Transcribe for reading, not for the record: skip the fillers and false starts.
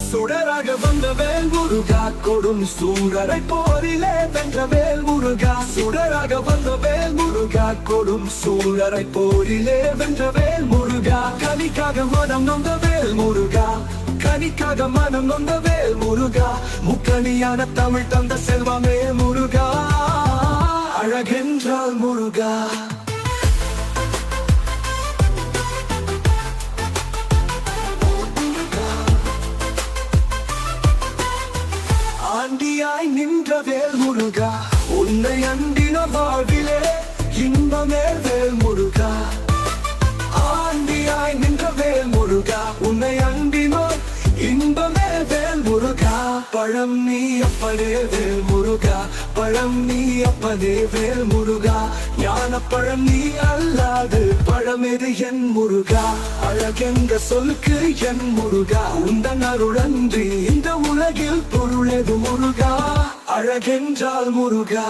சுடராக வந்த வேல் முருகா, கொடும் சூரரை போரிலே வென்ற வேல் முருகா. சுடராக வந்த வேல் முருகா, கொடும் சூரரை போரிலே வென்ற வேல் முருகா. கனிக்காக மனம் நொந்த வேல் முருகா, கனிக்காக மனம் நொந்த வேல் முருகா. முக்கணியான தமிழ் தந்த செல்வமே முருகா, அழகென்றால் முருகா. ஆண்டியாய் நின்ற வேல் முருகா, உன்னை அண்டின வாழ்விலே இன்பமே வேல் முருகா. ஆண்டியாய் நின்ற வேல் முருகா, உன்னை அண்டினோ இன்பமே வேல் முருகா. பழம் நீ அப்பனே வேல் முருகா, பழம் நீ அப்பனே வேல் முருகா. ஞான பழம் நீ அல்லாது பழமெது என் முருகா. அழகென்ற சொல்லுக்கு என் முருகா, உந்தன் அருளன்றி இந்த உலகில் பொருளெது முருகா. அழகென்றால் முருகா.